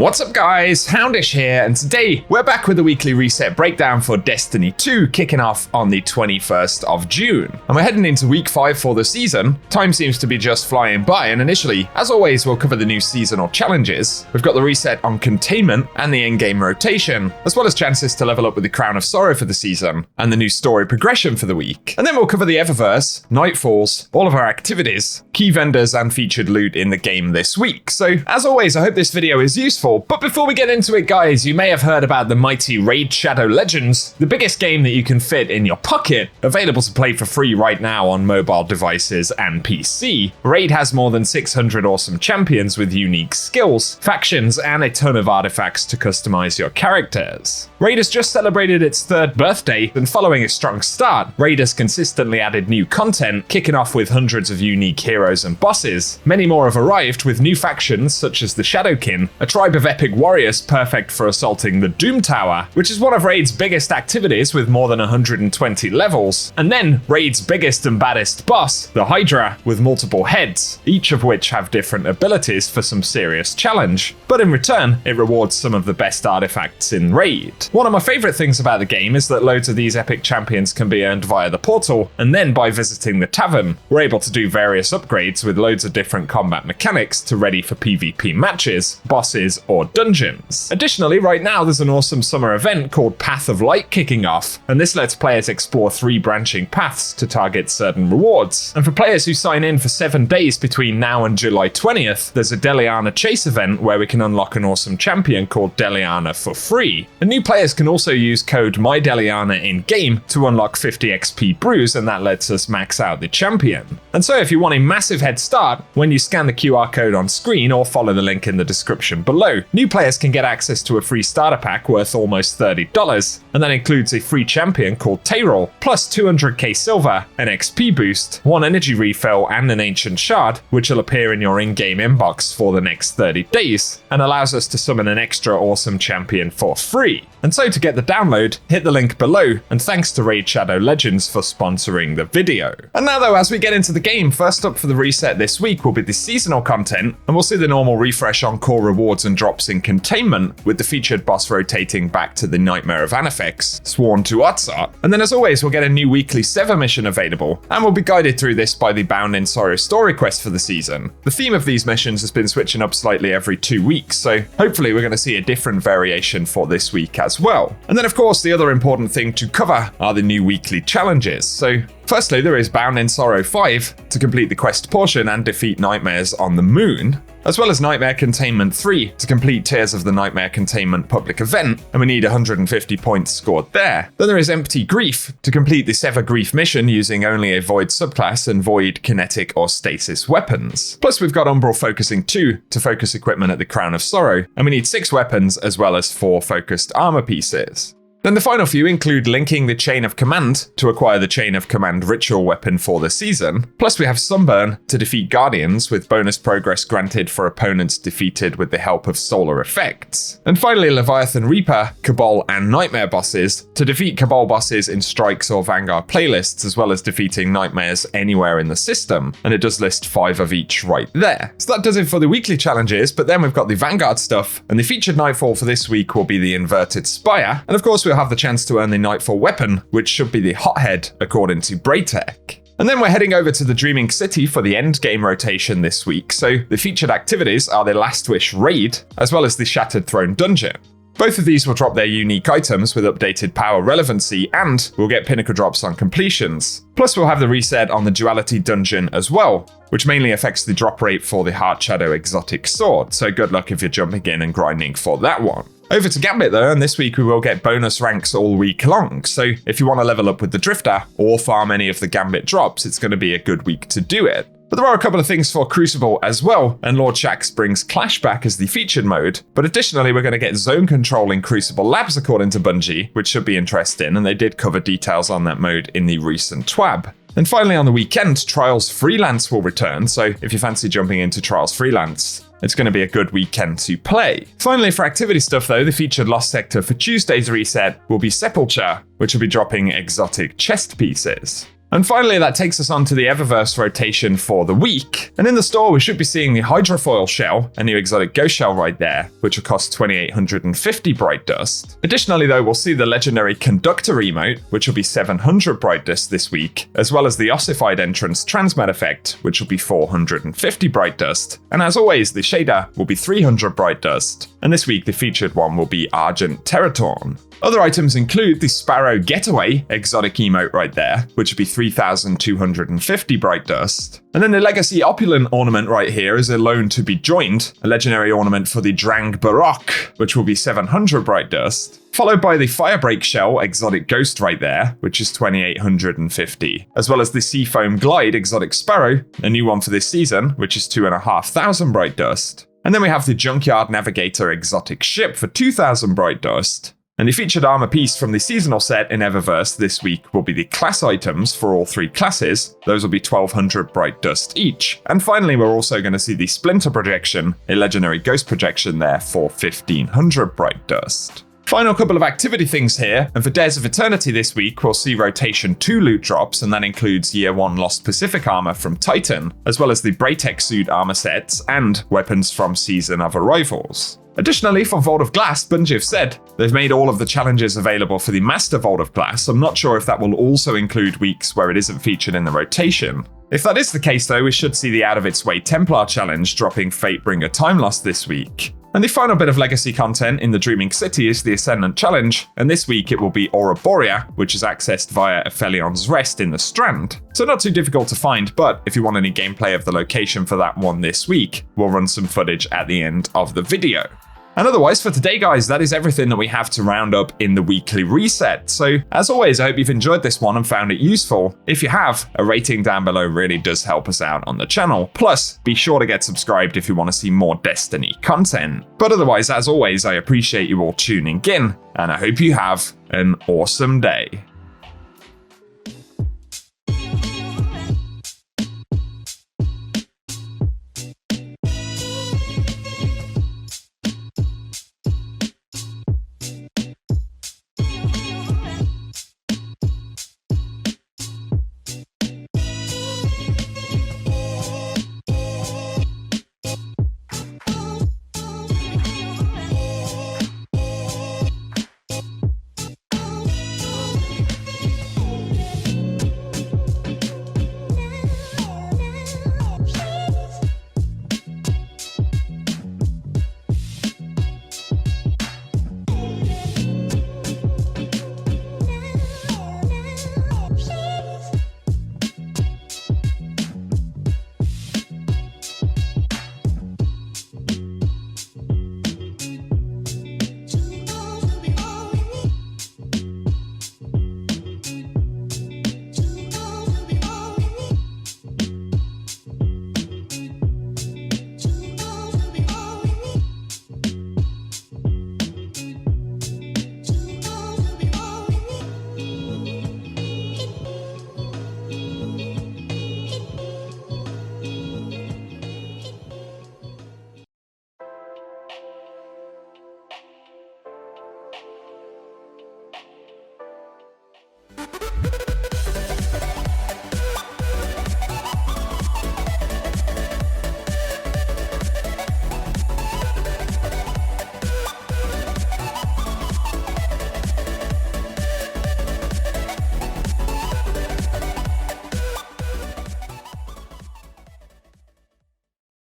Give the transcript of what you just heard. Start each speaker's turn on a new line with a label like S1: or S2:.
S1: What's up guys, Houndish here, and today we're back with a weekly reset breakdown for Destiny 2 kicking off on the 21st of June. And we're heading into week 5 for the season. Time seems to be just flying by, and initially, as always, we'll cover the new seasonal challenges. We've got the reset on containment and the in-game rotation, as well as chances to level up with the Crown of Sorrow for the season, and the new story progression for the week. And then we'll cover the Eververse, Nightfalls, all of our activities, key vendors and featured loot in the game this week. So as always, I hope this video is useful. But before we get into it guys, you may have heard about the mighty Raid Shadow Legends, the biggest game that you can fit in your pocket, available to play for free right now on mobile devices and PC. Raid has more than 600 awesome champions with unique skills, factions, and a ton of artifacts to customize your characters. Raid has just celebrated its 3rd birthday, and following a strong start, Raid has consistently added new content, kicking off with hundreds of unique heroes and bosses. Many more have arrived with new factions such as the Shadowkin, a tribe of epic warriors perfect for assaulting the Doom Tower, which is one of Raid's biggest activities with more than 120 levels. And then Raid's biggest and baddest boss, the Hydra, with multiple heads, each of which have different abilities for some serious challenge. But in return, it rewards some of the best artifacts in Raid. One of my favorite things about the game is that loads of these epic champions can be earned via the portal, and then by visiting the tavern, we're able to do various upgrades with loads of different combat mechanics to ready for PvP matches, bosses, or dungeons. Additionally, right now there's an awesome summer event called Path of Light kicking off, and this lets players explore 3 branching paths to target certain rewards. And for players who sign in for 7 days between now and July 20th, there's a Deliana Chase event where we can unlock an awesome champion called Deliana for free. And new players can also use code MyDeliana in-game to unlock 50 XP brews, and that lets us max out the champion. And so if you want a massive head start, when you scan the QR code on screen or follow the link in the description below, new players can get access to a free starter pack worth almost $30, and that includes a free champion called Tayrol, plus 200k silver, an XP boost, 1 energy refill, and an ancient shard, which will appear in your in-game inbox for the next 30 days, and allows us to summon an extra awesome champion for free. And so to get the download, hit the link below, and thanks to Raid Shadow Legends for sponsoring the video. And now though, as we get into the game, first up for the reset this week will be the seasonal content, and we'll see the normal refresh on core rewards and drops in containment, with the featured boss rotating back to the Nightmare of Anifex, sworn to Otzart. And then as always, we'll get a new weekly Sever mission available, and we'll be guided through this by the Bound in Sorrow story quest for the season. The theme of these missions has been switching up slightly every 2 weeks, so hopefully we're going to see a different variation for this week as well. And then of course the other important thing to cover are the new weekly challenges. So firstly, there is Bound in Sorrow 5 to complete the quest portion and defeat nightmares on the moon, as well as Nightmare Containment 3 to complete Tears of the Nightmare Containment public event, and we need 150 points scored there. Then there is Empty Grief to complete the Sever Grief mission using only a Void subclass and Void, Kinetic, or Stasis weapons. Plus we've got Umbral Focusing 2 to focus equipment at the Crown of Sorrow, and we need 6 weapons as well as 4 focused armor pieces. Then the final few include linking the Chain of Command to acquire the Chain of Command ritual weapon for the season. Plus we have Sunburn to defeat Guardians with bonus progress granted for opponents defeated with the help of solar effects. And finally Leviathan Reaper, Cabal, and Nightmare bosses to defeat Cabal bosses in Strikes or Vanguard playlists, as well as defeating Nightmares anywhere in the system. And it does list 5 of each right there. So that does it for the weekly challenges, but then we've got the Vanguard stuff, and the featured Nightfall for this week will be the Inverted Spire, and of course we'll have the chance to earn the Nightfall weapon, which should be the Hothead according to Braytech. And then we're heading over to the Dreaming City for the end game rotation this week, so the featured activities are the Last Wish Raid, as well as the Shattered Throne Dungeon. Both of these will drop their unique items with updated power relevancy, and we'll get pinnacle drops on completions. Plus we'll have the reset on the Duality Dungeon as well, which mainly affects the drop rate for the Heart Shadow Exotic Sword, so good luck if you're jumping in and grinding for that one. Over to Gambit though, and this week we will get bonus ranks all week long, so if you want to level up with the Drifter or farm any of the Gambit drops, it's going to be a good week to do it. But there are a couple of things for Crucible as well, and Lord Shaxx brings Clash back as the featured mode, but additionally we're going to get zone control in Crucible Labs according to Bungie, which should be interesting, and they did cover details on that mode in the recent TWAB. And finally on the weekend, Trials Freelance will return, so if you fancy jumping into Trials Freelance, it's going to be a good weekend to play. Finally, for activity stuff though, the featured Lost Sector for Tuesday's reset will be Sepulture, which will be dropping exotic chest pieces. And finally, that takes us on to the Eververse rotation for the week. And in the store, we should be seeing the Hydrofoil shell, a new exotic ghost shell right there, which will cost 2,850 Bright Dust. Additionally though, we'll see the legendary Conductor emote, which will be 700 Bright Dust this week, as well as the Ossified Entrance Transmat effect, which will be 450 Bright Dust. And as always, the shader will be 300 Bright Dust. And this week, the featured one will be Argent Teratorn. Other items include the Sparrow Getaway exotic emote right there, which would be 3,250 Bright Dust. And then the Legacy Opulent ornament right here is a Loan to be Joined, a legendary ornament for the Drang Baroque, which will be 700 Bright Dust. Followed by the Firebreak Shell exotic Ghost right there, which is 2,850. As well as the Seafoam Glide exotic Sparrow, a new one for this season, which is 2,500 Bright Dust. And then we have the Junkyard Navigator exotic ship for 2,000 Bright Dust. And the featured armor piece from the seasonal set in Eververse this week will be the class items for all 3 classes. Those will be 1,200 Bright Dust each. And finally, we're also going to see the Splinter projection, a legendary ghost projection there for 1,500 Bright Dust. Final couple of activity things here, and for Dares of Eternity this week, we'll see Rotation 2 loot drops, and that includes Year 1 Lost Pacific armor from Titan, as well as the Braytech suit armor sets and weapons from Season of Arrivals. Additionally, for Vault of Glass, Bungie have said they've made all of the challenges available for the Master Vault of Glass. I'm not sure if that will also include weeks where it isn't featured in the rotation. If that is the case though, we should see the Out of Its Way Templar challenge dropping Fatebringer Time Lost this week. And the final bit of legacy content in the Dreaming City is the Ascendant Challenge, and this week it will be Ouroborea, which is accessed via Aphelion's Rest in the Strand. So not too difficult to find, but if you want any gameplay of the location for that one this week, we'll run some footage at the end of the video. And otherwise, for today, guys, that is everything that we have to round up in the weekly reset. So, as always, I hope you've enjoyed this one and found it useful. If you have, a rating down below really does help us out on the channel. Plus, be sure to get subscribed if you want to see more Destiny content. But otherwise, as always, I appreciate you all tuning in, and I hope you have an awesome day.